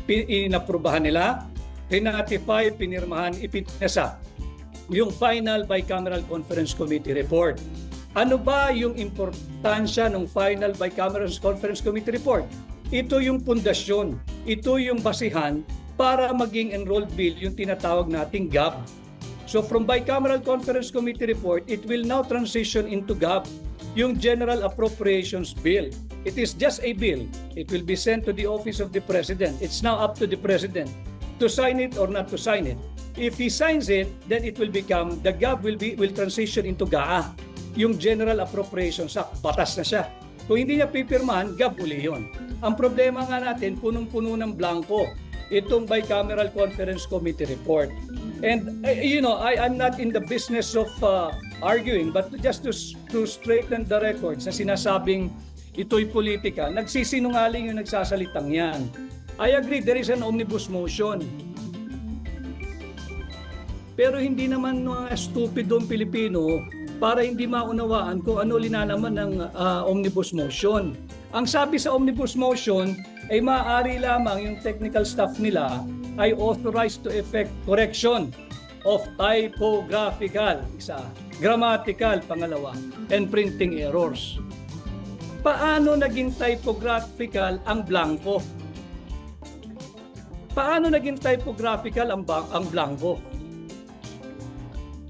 inaprubahan nila, rinatify, pinirmahan, ipinasa yung final bicameral conference committee report. Ano ba yung importansya ng final bicameral conference committee report? Ito yung pundasyon, ito yung basihan para maging enrolled bill, yung tinatawag nating GAB. So from bicameral conference committee report, it will now transition into GAB, yung General Appropriations Bill. It is just a bill. It will be sent to the office of the President. It's now up to the President to sign it or not to sign it. If he signs it, then it will become, the GAB will transition into GAA, yung General Appropriations Act. Batas na siya. Kung hindi niya pipirmahan, GAB uli yun. Ang problema nga natin, punong-puno ng blanco itong bicameral conference committee report. And I'm not in the business of arguing, but just to straighten the records na sinasabing ito'y politika, nagsisinungaling yung nagsasalitang yan. I agree, there is an omnibus motion. Pero hindi naman stupidong Pilipino para hindi maunawaan kung ano linalaman ng omnibus motion. Ang sabi sa omnibus motion ay maaari lamang yung technical staff nila ay authorized to effect correction of typographical, isa, grammatical, pangalawa, and printing errors. Paano naging typographical ang blanco? Paano naging typographical ang blanco?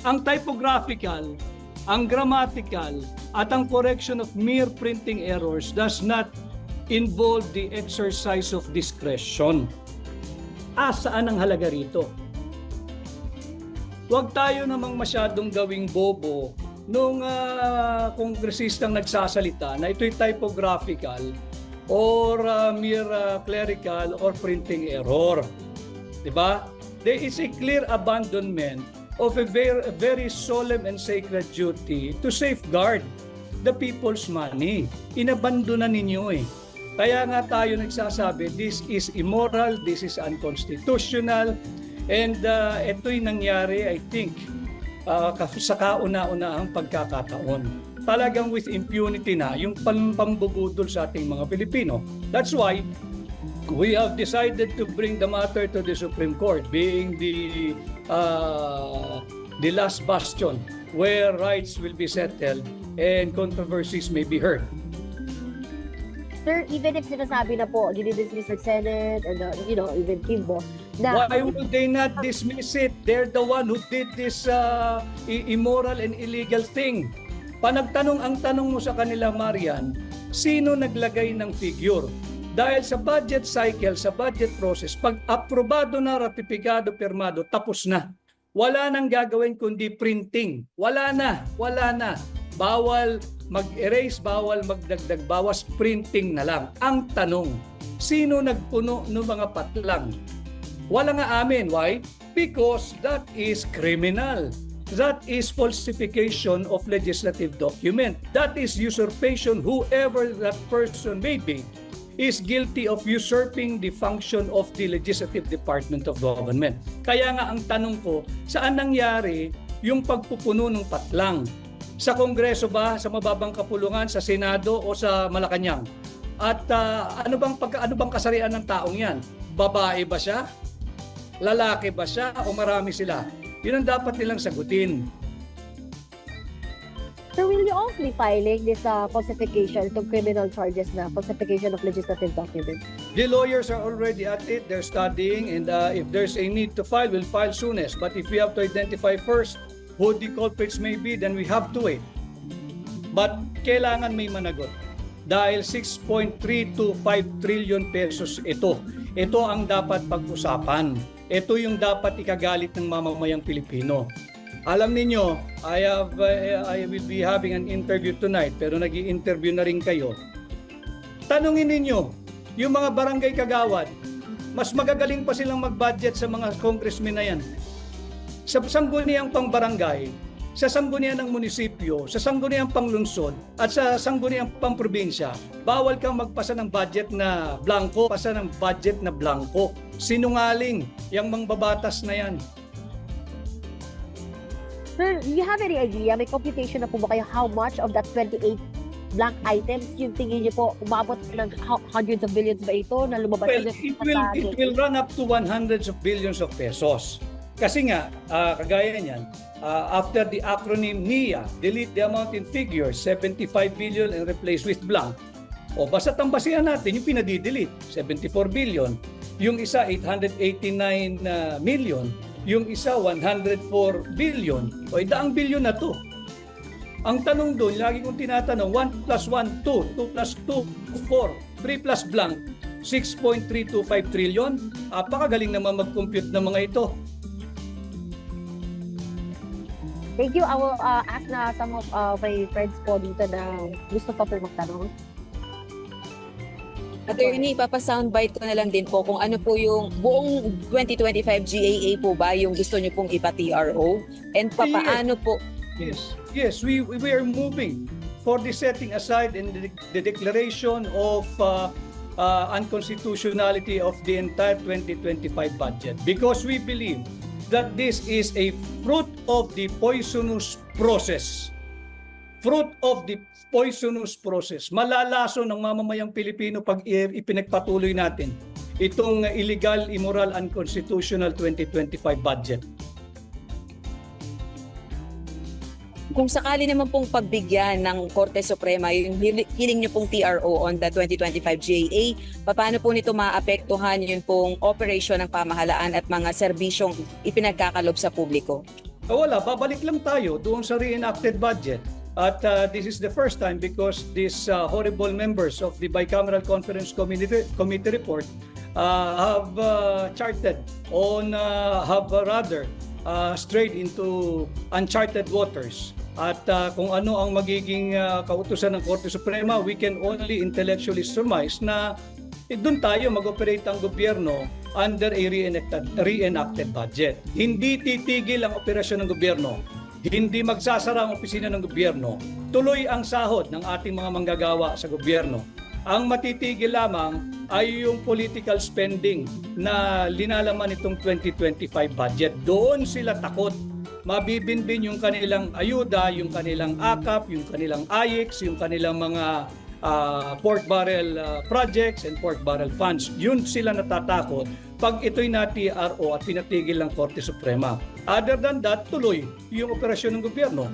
Ang typographical, ang grammatical, at ang correction of mere printing errors does not involve the exercise of discretion. Saan ang halaga rito? Huwag tayo namang masyadong gawing bobo nung kongresistang nagsasalita na ito'y typographical or mere clerical or printing error. Diba? There is a clear abandonment of a very solemn and sacred duty to safeguard the people's money. Inabandonan ninyo eh. Kaya nga tayo nagsasabi, this is immoral, this is unconstitutional, and ito'y nangyari, I think, sa kauna-unahang pagkakataon. Talagang with impunity na yung pambubudol sa ating mga Pilipino. That's why we have decided to bring the matter to the Supreme Court, being the last bastion where rights will be settled and controversies may be heard. Sir, even if sinasabi na po, dinidismiss ng Senate and even Kimbo, na why would they not dismiss it? They're the one who did this immoral and illegal thing. Panagtanong ang tanong mo sa kanila, Marian, sino naglagay ng figure? Dahil sa budget cycle, sa budget process, pag aprobado na, ratipikado, pirmado, tapos na. Wala nang gagawin kundi printing. Wala na. Bawal mag-erase, bawal magdagdag, bawas printing na lang. Ang tanong, sino nagpuno ng mga patlang? Wala nga amin. Why? Because that is criminal. That is falsification of legislative document. That is usurpation, whoever that person may be is guilty of usurping the function of the legislative department of government. Kaya nga ang tanong ko, saan nangyari yung pagpupuno ng patlang? Sa Kongreso ba, sa mababang kapulungan, sa Senado o sa Malacanang? At ano bang kasarian ng taong yan? Babae ba siya? Lalaki ba siya o marami sila? Yun ang dapat nilang sagutin. So will you also be filing this falsification to criminal charges na falsification of legislative documents? The lawyers are already at it. They're studying, and if there's a need to file, we'll file soonest. But if we have to identify first who the culprits may be, then we have to wait. But kailangan may managot. Dahil 6.325 trillion pesos ito. Ito ang dapat pag-usapan. Ito yung dapat ikagalit ng mamamayang Pilipino. Alam niyo, I will be having an interview tonight, pero nag-i-interview na rin kayo. Tanungin ninyo, yung mga barangay kagawad, mas magagaling pa silang mag-budget sa mga congressmen na yan. Sa sangguniang pang barangay, sa sangguniang ng munisipyo, sa sangguniang pang lungsod, at sa sangguniang pang probinsya, bawal kang magpasa ng budget na blanco, pasa ng budget na blanco. Sinungaling, yung mangbabatas na yan. Sir, do you have any idea, may computation na po ba kayo how much of that 28 blank items, yung tingin niyo po, umabot ng hundreds of billions ba ito na lumabas Well, na it will run up to 100s of billions of pesos. Kasi nga, kagaya niyan, after the acronym NIA, delete the amount in figures, 75 billion and replace with blank. O basta tambasihan natin yung pinadi-delete, 74 billion. Yung isa, 889 million. Yung isa, 104 billion. O daang billion na to. Ang tanong doon, lagi kong tinatanong, 1 plus 1, 2. 2 plus 2, 4. 3 plus blank, 6.325 trillion. Apakagaling naman mag-compute ng mga ito. Thank you. I will ask na some of my friends po dito na gusto pa po magtanong. Attorney, papasoundbite ko na lang din po kung ano po yung buong 2025 GAA po ba yung gusto nyo pong ipa-TRO? And papaano po? Yes, we are moving for the setting aside and the declaration of unconstitutionality of the entire 2025 budget because we believe that this is a fruit of the poisonous process. Fruit of the poisonous process. Malalaso ng mamamayang Pilipino pag ipinagpatuloy natin itong illegal, immoral, unconstitutional 2025 budget. Kung sakali naman pong pagbigyan ng Korte Suprema yung hiling nyo pong TRO on the 2025 GAA, paano po nito maapektuhan yung pong operation ng pamahalaan at mga serbisyong ipinagkakalob sa publiko? Wala, babalik lang tayo doon sa reenacted budget. At this is the first time because these horrible members of the Bicameral Conference Committee report have charted on, have rather strayed into uncharted waters. At kung ano ang magiging kautusan ng Korte Suprema, we can only intellectually surmise na doon tayo mag-operate ang gobyerno under a reenacted budget. Hindi titigil ang operasyon ng gobyerno. Hindi magsasara ang opisina ng gobyerno. Tuloy ang sahod ng ating mga manggagawa sa gobyerno. Ang matitigil lamang ay yung political spending na linalaman itong 2025 budget. Doon sila takot. Mabibinbin yung kanilang ayuda, yung kanilang AKAP, yung kanilang AIX, yung kanilang mga pork barrel projects and pork barrel funds. Yun sila natatakot pag ito'y na-TRO at pinatigil ng Korte Suprema. Other than that, tuloy yung operasyon ng gobyerno.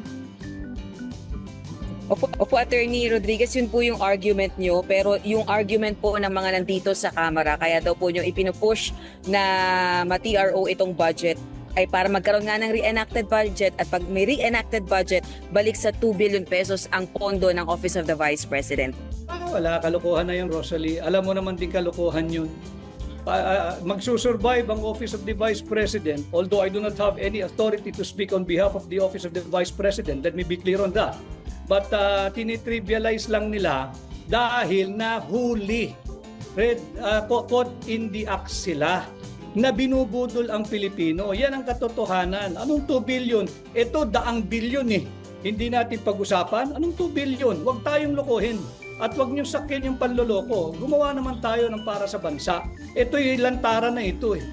Opo, Attorney Rodriguez, yun po yung argument nyo, pero yung argument po ng mga nandito sa Kamara, kaya daw po nyo ipinupush na ma-TRO itong budget ay para magkaroon nga ng reenacted budget at pag may reenacted budget, balik sa 2 billion pesos ang pondo ng Office of the Vice President. Wala, kalokohan na yun, Rosalie. Alam mo naman din kalokohan yun. Magsusurvive ang Office of the Vice President, although I do not have any authority to speak on behalf of the Office of the Vice President. Let me be clear on that. But tinitrivialize lang nila dahil nahuli. Caught in the act sila na binubudol ang Pilipino. Yan ang katotohanan. Anong 2 billion? Ito, daang billion eh. Hindi natin pag-usapan. Anong 2 billion? Huwag tayong lokohin. At huwag niyong sakyan yung panloloko. Gumawa naman tayo ng para sa bansa. Ito yung lantaran na ito eh.